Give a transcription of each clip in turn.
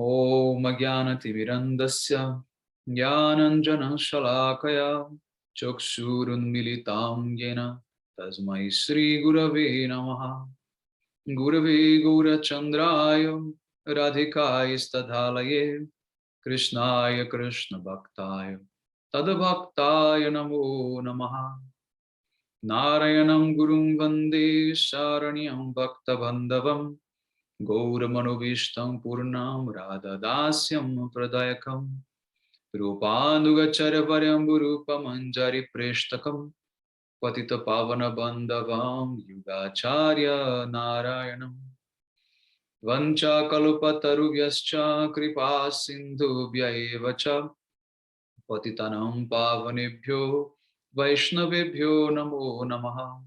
Om Jnanatimirandasya Jnananjana Shalakaya Chakshurunmilitam Yena Tasmai Shri Gurave Namaha. Gurave Gaurachandraya Radhikaya Stadhalaye Krishnaya Krishna Bhaktaya Tadbhaktaya Namo Namaha. Narayanam Gurum Vande Sharanyam Bhakta Bandhavam Gauramanovistam Purnam Radhadasyam Pradayakam Rupandugacharyaparyam Burupamanjari Preshtakam Patita Pavana Bandhavam Yugacharya Narayanam Vancha Kalupataruvyascha Kripa Sindhubhya Evacha Patitanam Pavanebhyo Vaishnavebhyo Namo Namaha.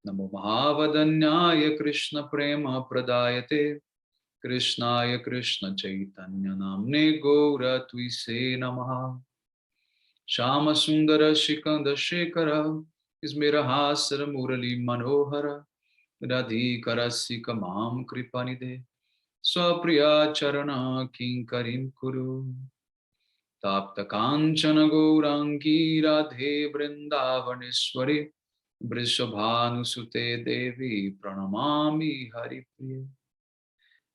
Namo Mahavadanyaya Krishna Prema Pradayate Krishnaya Krishna Chaitanya Namne Gaura Tuise Namaha. Shama Sundara Shikanda Shekara Ismirahasara Murali Manohara Radhikara Sikamam Kripanide Swapriya Charana Kinkarim Kuru Tapta Kanchana Gaurangi Radhe Vrindavaneshwari Vrishabhanusute Devi Pranamami Haripriya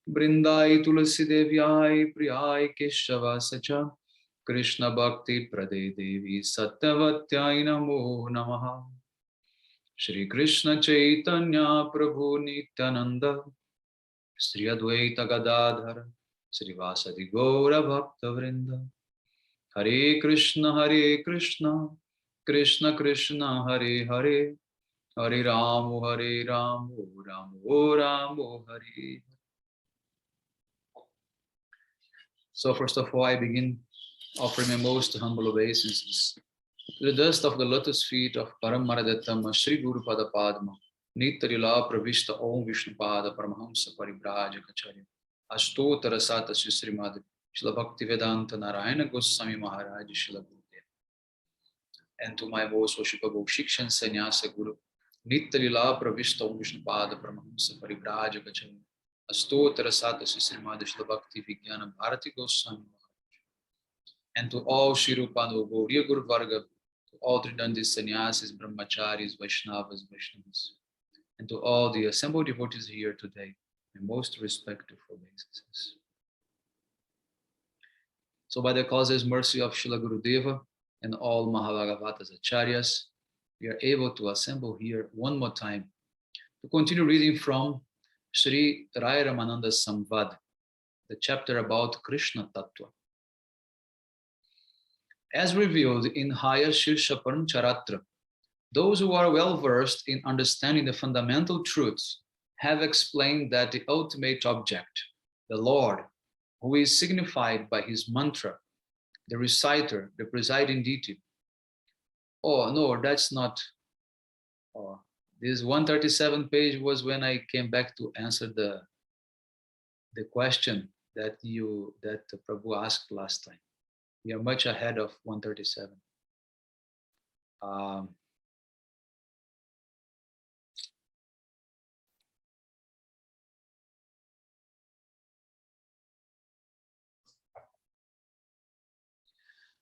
Brindai Tulasi Devyai Priyai Keshava Sacha Krishna Bhakti Prade Devi Satyavatyai Namo Namaha. Shri Krishna Chaitanya Prabhu Nityananda Shri Advaita Gadadhara Shri Vasadi Gaura Bhakta Vrinda Hare Krishna Krishna Krishna Hare Hare Hare Ramu Ramu Hare. So first of all, I begin offering my most humble obeisances to the dust of the lotus feet of Paramaradatama Sri Guru Pada Padma, Nitarila Pravishta Om Vishnu Pada Paramahamsa Paribrajacharya, Ashtotara Sata Srimad Shila Bhakti Vedanta Narayana Goswami Maharaj Shila Gurudev, and to my most worshipable Shikshan Sannyasa Guru, Nitarila Pravishta Om Vishnu Pada Paramahamsa Paribrajacharya, Astotara Sata Srimad Shila Bhakti Vijnana Bharati Goswami, and to all Shirupano Gauriya Guru Varga, to all Tridandi Sannyasis, Brahmacharis, Vaishnavas, and to all the assembled devotees here today, my most respectful obeisances. So by the causeless mercy of Srila Gurudeva and all Mahabhagavatas Acharyas, we are able to assemble here one more time to continue reading from Sri Ramananda's Samvada, the chapter about Krishna Tattva. As revealed in higher Shirsha Paramcharatra, those who are well versed in understanding the fundamental truths have explained that the ultimate object, the Lord, who is signified by his mantra, the reciter, the presiding deity. Oh, no, that's not. Oh, this 137 page was when I came back to answer the question that Prabhu asked last time. We are much ahead of 137.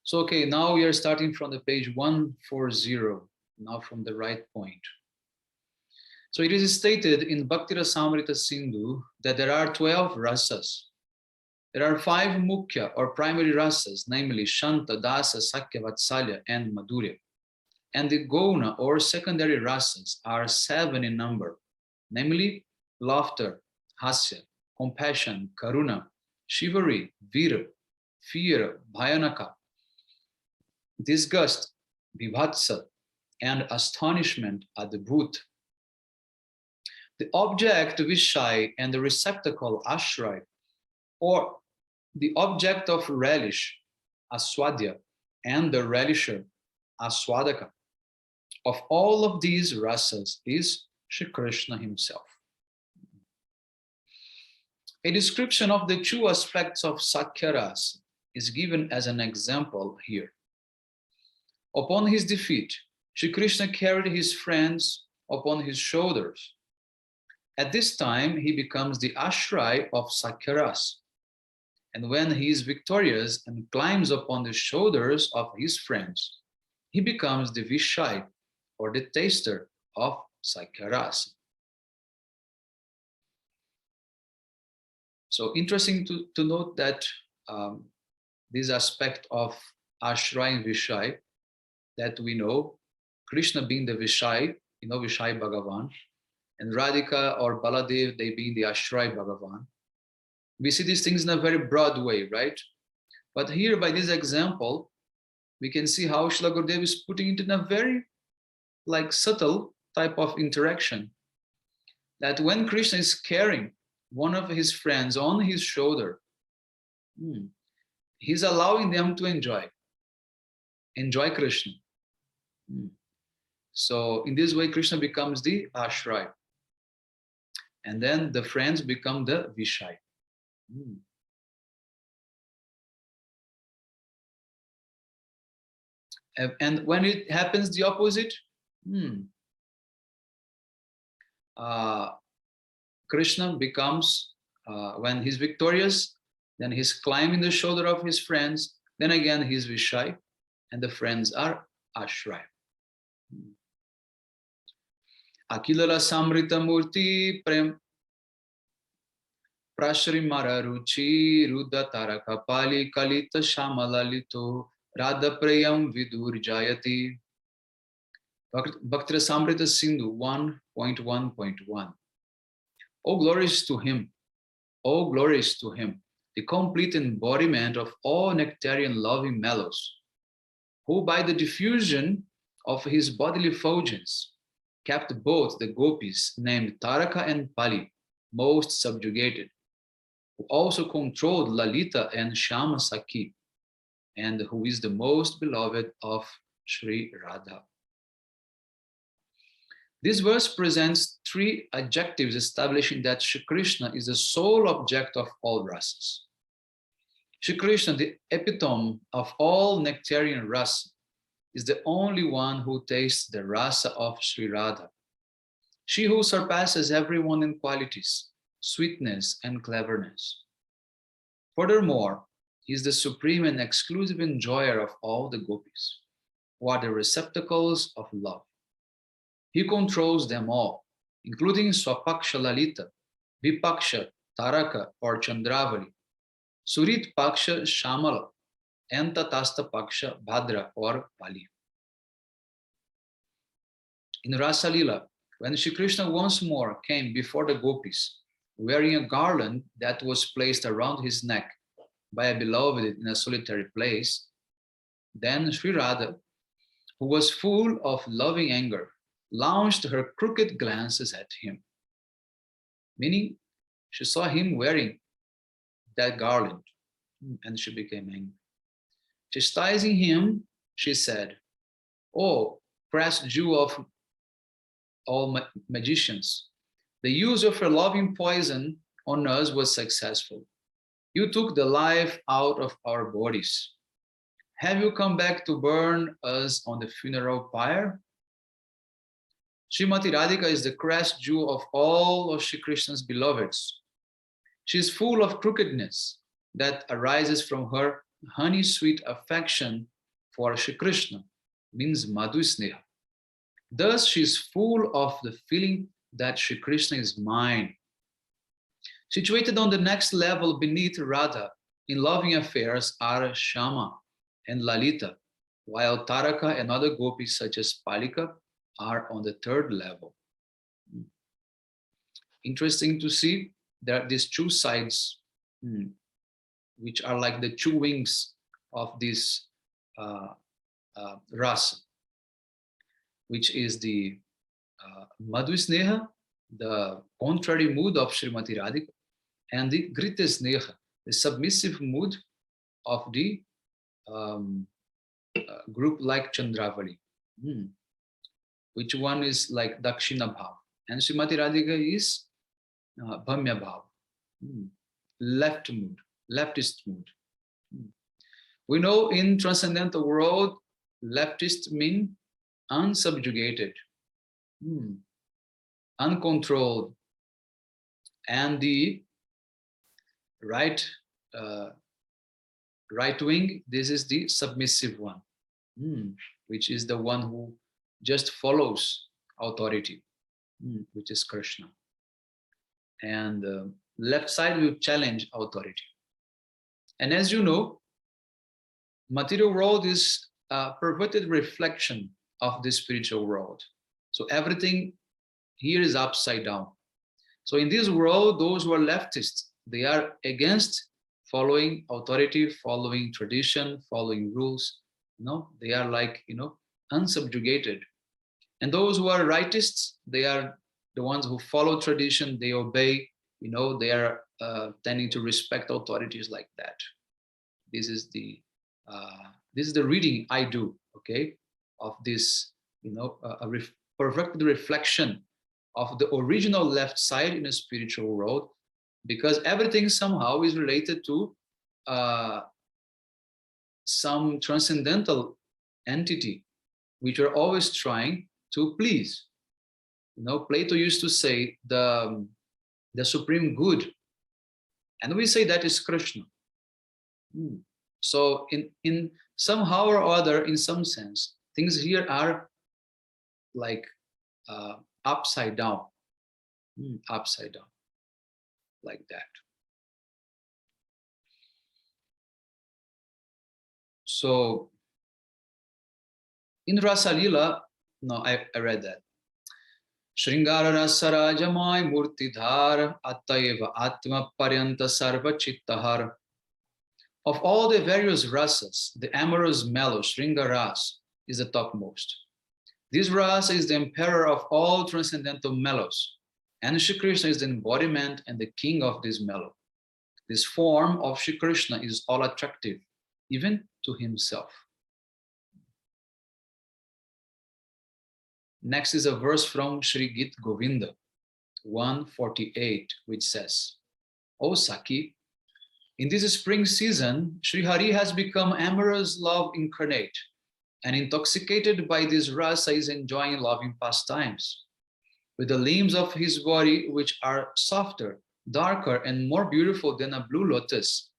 So, okay, now we are starting from the page 140, now from the right point. So it is stated in Bhakti Rasamrita Sindhu that there are 12 rasas. There are 5 mukhya or primary rasas, namely Shanta, Dasa, Sakya, Vatsalya, and Madhurya. And the Guna or secondary rasas are 7 in number, namely laughter, Hasya, compassion, Karuna, Shivari, Vira, fear, Bhayanaka, disgust, Vibhatsa, and astonishment, Adbhut. The object, Vishai, and the receptacle, Ashray, or the object of relish, Aswadya, and the relisher, Aswadaka, of all of these rasas is Shri Krishna himself. A description of the 2 aspects of Sakya rasa is given as an example here. Upon his defeat, Shri Krishna carried his friends upon his shoulders. At this time, he becomes the ashray of Sakya rasa. And when he is victorious and climbs upon the shoulders of his friends, he becomes the Vishai, or the taster of Saikharasa. So interesting to note that this aspect of Ashray and Vishai, that we know, Krishna being the Vishai, Vishai Bhagavan, and Radhika or Baladev, they being the Ashray Bhagavan. We see these things in a very broad way, right? But here, by this example, we can see how Srila Gurudev is putting it in a very subtle type of interaction. That when Krishna is carrying one of his friends on his shoulder, he's allowing them to enjoy Krishna. So in this way, Krishna becomes the Ashray. And then the friends become the Vishai. And when it happens the opposite, Krishna becomes, when he's victorious, then he's climbing the shoulder of his friends, then again he's Vishai, and the friends are Ashray. Akilala Samrita Murti Prem Prashrimara Ruchi Ruddha Tarakapali Kalita Shamalalito Radha Prayam Vidur Jayati. Bhakti Samrita Sindhu 1.1.1. Oh, glories to him! Oh, glories to him, the complete embodiment of all nectarian loving mellows, who by the diffusion of his bodily effulgence kept both the gopis named Taraka and Pali most subjugated, who also controlled Lalita and Shama Sakhi, and who is the most beloved of Sri Radha. This verse presents three adjectives establishing that Shri Krishna is the sole object of all rasas. Shri Krishna, the epitome of all nectarian rasa, is the only one who tastes the rasa of Sri Radha. She who surpasses everyone in qualities, sweetness, and cleverness. Furthermore, he is the supreme and exclusive enjoyer of all the gopis, who are the receptacles of love. He controls them all, including Swapaksha Lalita, Vipaksha Taraka or Chandravali, Surit Paksha Shamala, and Tatastha Paksha Bhadra or Pali. In Rasa Lila, when Shri Krishna once more came before the gopis, wearing a garland that was placed around his neck by a beloved in a solitary place, then Sri Radha, who was full of loving anger, launched her crooked glances at him. Meaning, she saw him wearing that garland and she became angry. Chastising him, she said, "Oh, crass Jew of all magicians, the use of your loving poison on us was successful. You took the life out of our bodies. Have you come back to burn us on the funeral pyre?" Srimati Radhika is the crass Jew of all of Shri Krishna's beloveds. She is full of crookedness that arises from her honey-sweet affection for Shri Krishna, means Madhu Sneha. Thus, she is full of the feeling that Shri Krishna is mine. Situated on the next level beneath Radha in loving affairs are Shama and Lalita, while Taraka and other gopis such as Palika are on the third level. Interesting to see there are these two sides, which are like the two wings of this rasa, which is the Madhu Sneha, the contrary mood of Srimati Radhika, and the Grita Sneha, the submissive mood of the group like Chandravali. Which one is like Dakshina Bhav, and Srimati Radhika is Bhamya Bhav, left mood, leftist mood. We know in transcendental world, leftist mean unsubjugated, uncontrolled, and the right Right wing, this is the submissive one, which is the one who just follows authority, which is Krishna. And left side will challenge authority. And as you know, material world is a perverted reflection of the spiritual world. So everything here is upside down. So in this world, those who are leftists, they are against following authority, following tradition, following rules. They are like, unsubjugated. And those who are rightists, they are the ones who follow tradition, they obey, they are tending to respect authorities like that. This is the reading I do, okay, of this, perfect reflection of the original left side in a spiritual world, because everything somehow is related to some transcendental entity, which are always trying to please. Plato used to say the supreme good, and we say that is Krishna. So in somehow or other, in some sense, things here are like upside down, like that. So in Rasa Lila, no, I read that. Shringara Rasa Rajamai Murtidhar Attaiva Atma Paryanta Sarva Chittahar. Of all the various rasas, the amorous mellow Shringaras is the topmost. This rasa is the emperor of all transcendental mellows, and Shri Krishna is the embodiment and the king of this mellow. This form of Shri Krishna is all attractive, even to himself. Next is a verse from Sri Gita Govinda 148, which says, O Saki, in this spring season, Sri Hari has become amorous love incarnate, and intoxicated by this rasa is enjoying loving pastimes. With the limbs of his body, which are softer, darker, and more beautiful than a blue lotus,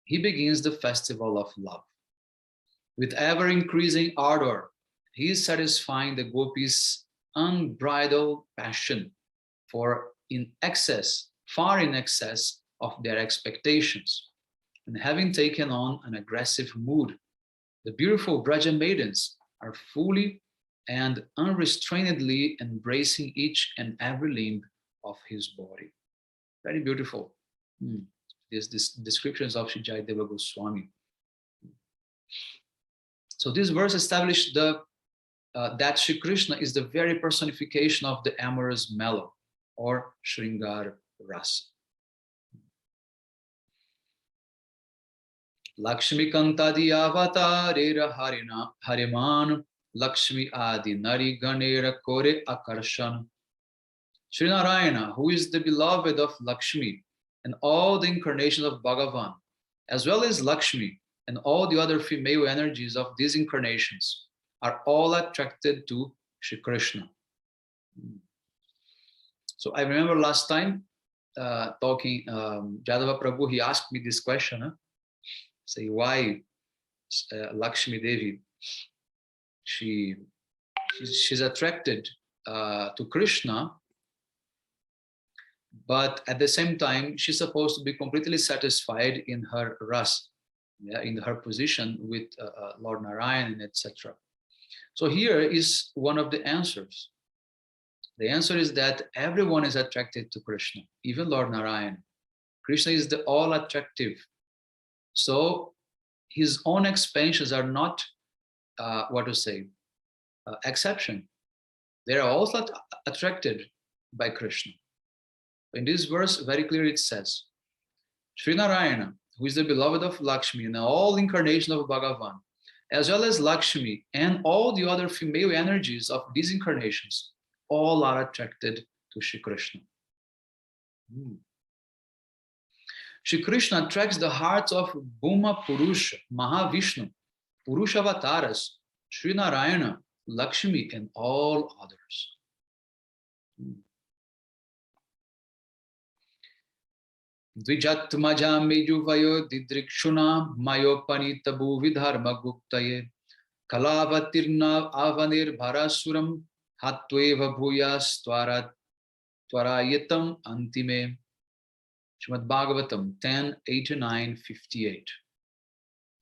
he begins the festival of love. With ever-increasing ardor, he is satisfying the gopis' unbridled passion for far in excess of their expectations. And having taken on an aggressive mood, the beautiful Braja maidens are fully and unrestrainedly embracing each and every limb of his body. Very beautiful. These descriptions of Sri Jayadeva Goswami. So this verse established that Shri Krishna is the very personification of the amorous mellow, or Shringar Rasa. Lakshmi Kantadi Avatarera Hariman Lakshmi Adi Nari Ganera Kore Akarshan. Sri Narayana, who is the beloved of Lakshmi and all the incarnations of Bhagavan, as well as Lakshmi and all the other female energies of these incarnations, are all attracted to Shri Krishna. So I remember last time talking, Jadava Prabhu, he asked me this question, say why Lakshmi Devi, she's attracted to Krishna, but at the same time, she's supposed to be completely satisfied in her ras, in her position with Lord Narayan, etc. So here is one of the answers. The answer is that everyone is attracted to Krishna, even Lord Narayan. Krishna is the all attractive. So his own expansions are not, exception. They are also attracted by Krishna. In this verse, very clearly it says, Sri Narayana, who is the beloved of Lakshmi and all incarnations of Bhagavan, as well as Lakshmi and all the other female energies of these incarnations, all are attracted to Shri Krishna. Shri Krishna attracts the hearts of Bhuma Purusha, Mahavishnu, Purusha Avataras, Sri Narayana, Lakshmi, and all others. Dvijatmaja mejuvayo didrikshuna mayopanita bhuvidharma guptaye kalavatirna avanir bharasuram hattveva bhuyas twarayatam antime. Srimad Bhagavatam 10:89-58.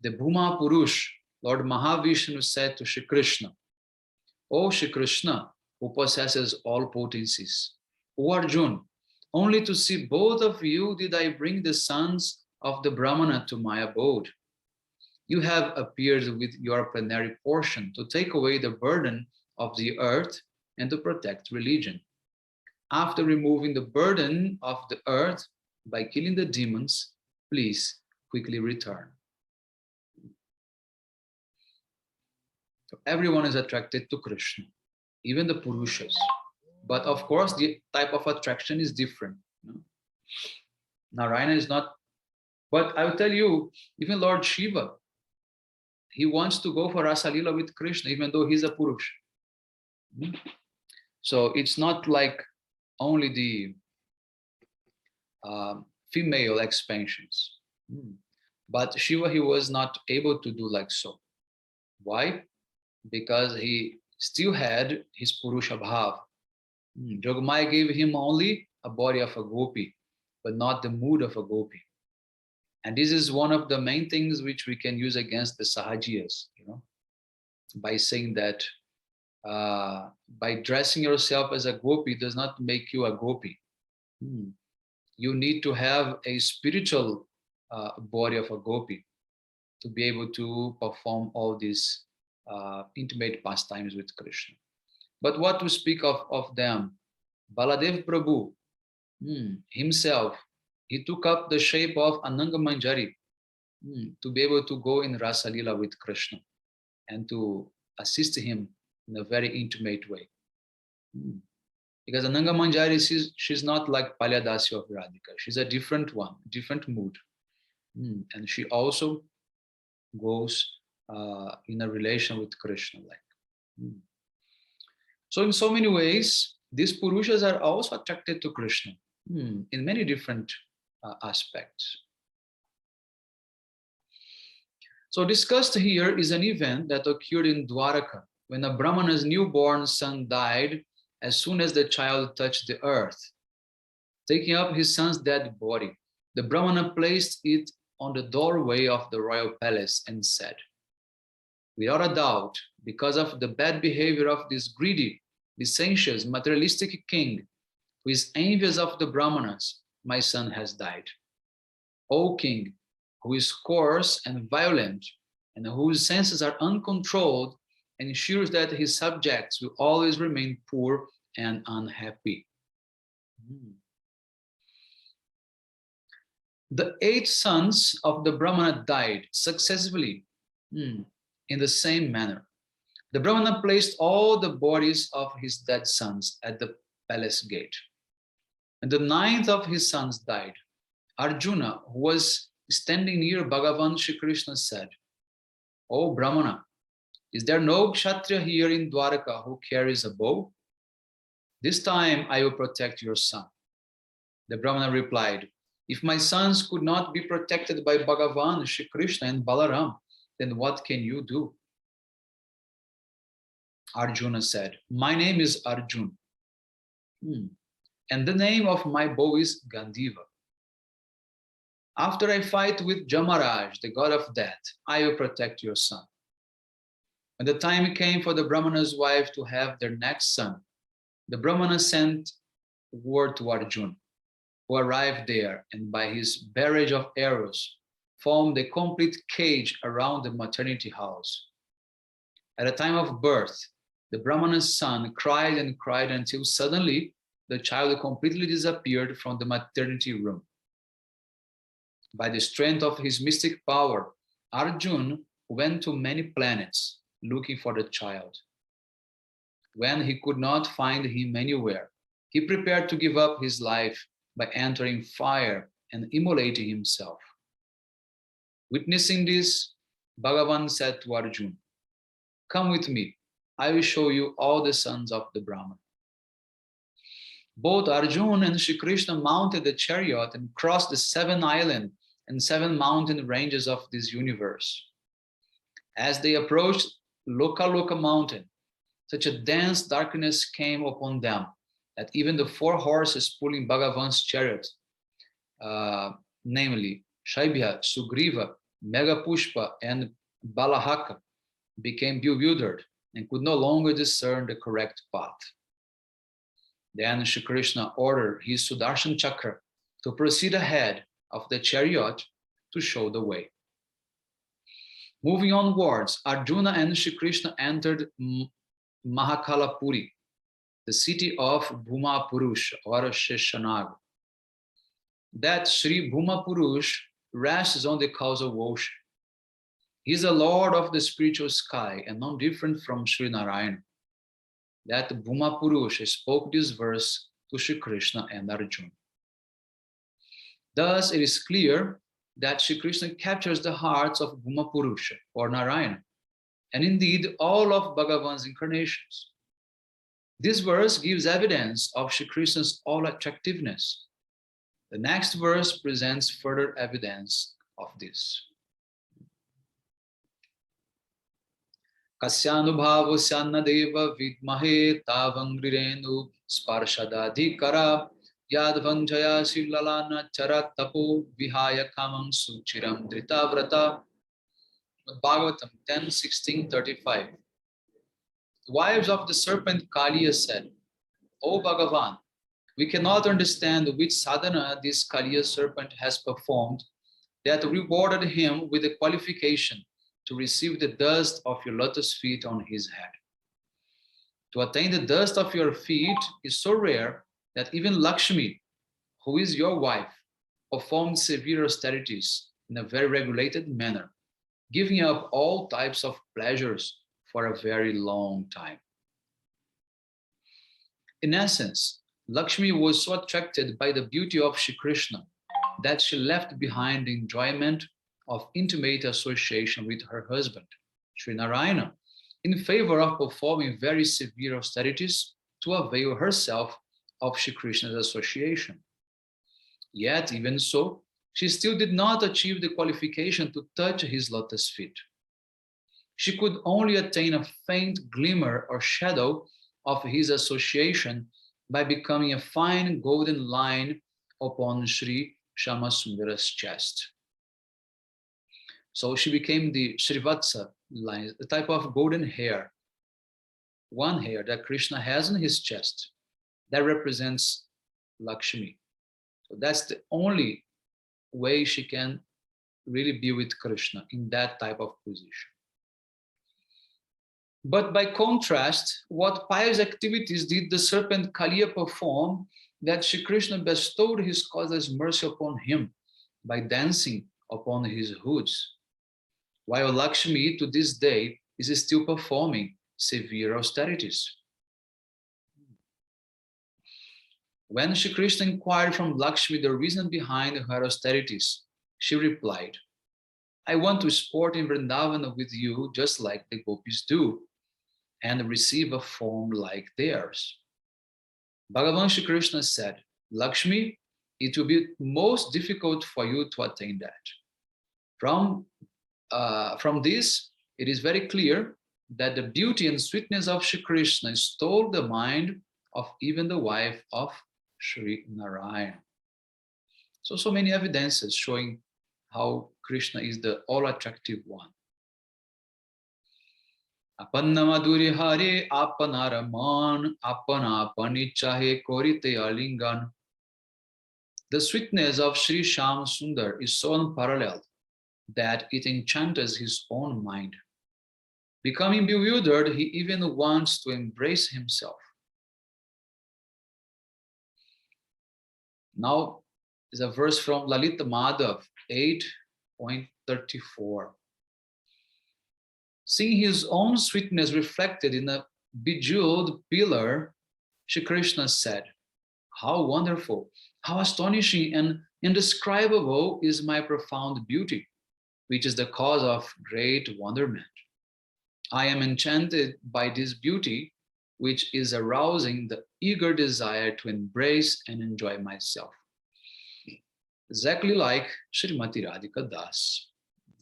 The Bhuma Purush, Lord Mahavishnu, said to Shri Krishna, O Shri Krishna, who possesses all potencies, O Arjuna, only to see both of you did I bring the sons of the Brahmana to my abode. You have appeared with your plenary portion to take away the burden of the earth and to protect religion. After removing the burden of the earth by killing the demons, please quickly return. So everyone is attracted to Krishna, even the Purushas. But of course, the type of attraction is different. Narayana is not, but I will tell you, even Lord Shiva, he wants to go for Rasa Lila with Krishna, even though he's a Purush. So it's not like only the female expansions. But Shiva, he was not able to do like so. Why? Because he still had his Purusha Bhav. Jogamaya gave him only a body of a gopi, but not the mood of a gopi. And this is one of the main things which we can use against the Sahajiyas, by saying that by dressing yourself as a gopi does not make you a gopi. You need to have a spiritual body of a gopi to be able to perform all these intimate pastimes with Krishna. But what to speak of them? Baladev Prabhu himself, he took up the shape of Ananga Manjari to be able to go in Rasa Lila with Krishna and to assist him in a very intimate way. Because Ananga Manjari, she's not like Palyadasi of Radhika. She's a different one, different mood. And she also goes in a relation with Krishna. So in so many ways, these Purushas are also attracted to Krishna in many different aspects. So discussed here is an event that occurred in Dwaraka when a Brahmana's newborn son died as soon as the child touched the earth. Taking up his son's dead body, the Brahmana placed it on the doorway of the royal palace and said, without a doubt, because of the bad behavior of this greedy, licentious, materialistic king, who is envious of the Brahmanas, my son has died. O king, who is coarse and violent, and whose senses are uncontrolled, ensures that his subjects will always remain poor and unhappy. The 8 sons of the Brahmana died successively in the same manner. The Brahmana placed all the bodies of his dead sons at the palace gate. And the 9th of his sons died. Arjuna, who was standing near Bhagavan Shri Krishna, said, O Brahmana, is there no Kshatriya here in Dwaraka who carries a bow? This time I will protect your son. The Brahmana replied, if my sons could not be protected by Bhagavan Shri Krishna and Balaram, then what can you do? Arjuna said, my name is Arjun. And the name of my bow is Gandiva. After I fight with Jamaraj, the god of death, I will protect your son. When the time came for the Brahmana's wife to have their next son, the Brahmana sent word to Arjuna, who arrived there and by his barrage of arrows formed a complete cage around the maternity house. At the time of birth, the Brahmana's son cried and cried until suddenly the child completely disappeared from the maternity room. By the strength of his mystic power, Arjuna went to many planets looking for the child. When he could not find him anywhere, he prepared to give up his life by entering fire and immolating himself. Witnessing this, Bhagavan said to Arjuna, come with me, I will show you all the sons of the Brahman. Both Arjuna and Shri Krishna mounted the chariot and crossed the 7 islands and 7 mountain ranges of this universe. As they approached Loka mountain, such a dense darkness came upon them that even the 4 horses pulling Bhagavan's chariot, namely Shaibhya, Sugriva, Megapushpa, and Balahaka, became bewildered and could no longer discern the correct path. Then Shri Krishna ordered his Sudarshan Chakra to proceed ahead of the chariot to show the way. Moving onwards, Arjuna and Shri Krishna entered Mahakalapuri, the city of Bhuma Purush or Sheshanag. That Sri Bhuma Purush rests on the causal ocean. He is the Lord of the spiritual sky and not different from Sri Narayana. That Bhuma Purush spoke this verse to Shri Krishna and Arjuna. Thus, it is clear that Shri Krishna captures the hearts of Bhuma Purusha or Narayana, and indeed all of Bhagavan's incarnations. This verse gives evidence of Shri Krishna's all attractiveness. The next verse presents further evidence of this. Kasyanubhavo syanadeva vidmahe tavangrirenu sparshadadhikara yadvanjaya shilalana charatapo vihaya kamam suchiram dritavrata. Bhagavatam 10:16-35. The wives of the serpent Kaliya said, O Bhagavan, we cannot understand which sadhana this Kaliya serpent has performed that rewarded him with the qualification to receive the dust of your lotus feet on his head. To attain the dust of your feet is so rare that even Lakshmi, who is your wife, performed severe austerities in a very regulated manner, giving up all types of pleasures for a very long time. In essence, Lakshmi was so attracted by the beauty of Shri Krishna that she left behind the enjoyment of intimate association with her husband, Sri Narayana, in favor of performing very severe austerities to avail herself of Shri Krishna's association. Yet, even so, she still did not achieve the qualification to touch his lotus feet. She could only attain a faint glimmer or shadow of his association by becoming a fine golden line upon Sri Shamasundara's chest. So she became the Srivatsa line, the type of golden hair, one hair that Krishna has on his chest, that represents Lakshmi. So that's the only way she can really be with Krishna, in that type of position. But by contrast, what pious activities did the serpent Kaliya perform that Shri Krishna bestowed his causeless mercy upon him by dancing upon his hoods, while Lakshmi to this day is still performing severe austerities? When Shri Krishna inquired from Lakshmi the reason behind her austerities, she replied, I want to sport in Vrindavan with you just like the gopis do, and receive a form like theirs. Bhagavan Shri Krishna said, Lakshmi, it will be most difficult for you to attain that. From this, it is very clear that the beauty and sweetness of Shri Krishna stole the mind of even the wife of Sri Narayana. So many evidences showing how Krishna is the all-attractive one. Apanna madhuri hare apanaraman apana panichahe korite alingan. The sweetness of Sri Sham Sundar is so unparalleled that it enchants his own mind. Becoming bewildered, he even wants to embrace himself. Now is a verse from Lalita Madhav 8.34. Seeing his own sweetness reflected in a bejeweled pillar, Shri Krishna said, how wonderful, how astonishing and indescribable is my profound beauty, which is the cause of great wonderment. I am enchanted by this beauty, which is arousing the eager desire to embrace and enjoy myself. Exactly like Srimati Radhika Das.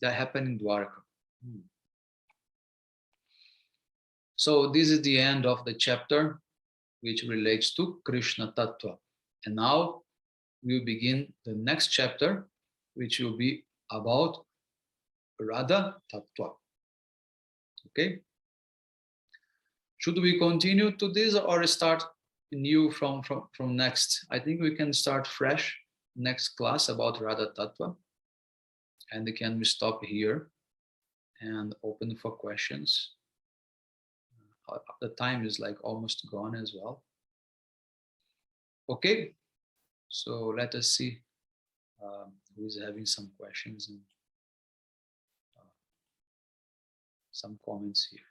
That happened in Dwarka. So this is the end of the chapter which relates to Krishna Tattva. And now we'll begin the next chapter, which will be about Radha Tattva. Okay? Should we continue to this or start new from next? I think we can start fresh next class about Radha Tattva. And can we stop here and open for questions? The time is like almost gone as well. Okay, so let us see who is having some questions and some comments here.